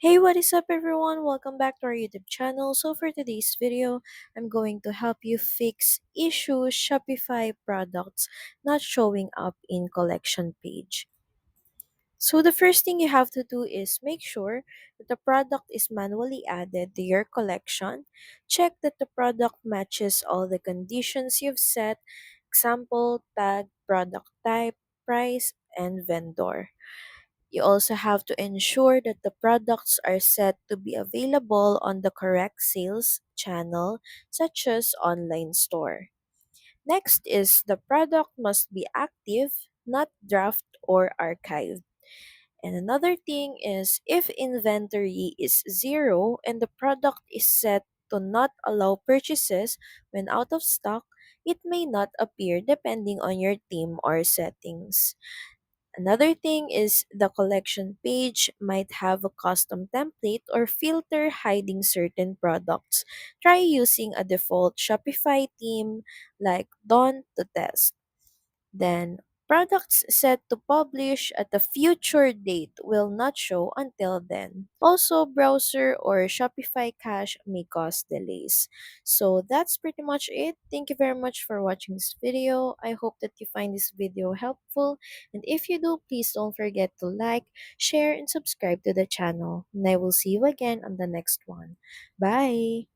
Hey, what is up everyone? Welcome back to our YouTube channel. So for today's video, I'm going to help you fix issue Shopify products not showing up in collection page. So the first thing you have to do is make sure that the product is manually added to your collection. Check that the product matches all the conditions you've set, example, tag, product type, price, and vendor. You also have to ensure that the products are set to be available on the correct sales channel, such as online store. Next is the product must be active, not draft or archived. And another thing is if inventory is zero and the product is set to not allow purchases when out of stock, it may not appear depending on your theme or settings. Another thing is the collection page might have a custom template or filter hiding certain products. Try using a default Shopify theme like Dawn to test. Then, products set to publish at a future date will not show until then. Also, browser or Shopify cache may cause delays. So that's pretty much it. Thank you very much for watching this video. I hope that you find this video helpful. And if you do, please don't forget to like, share, and subscribe to the channel. And I will see you again on the next one. Bye!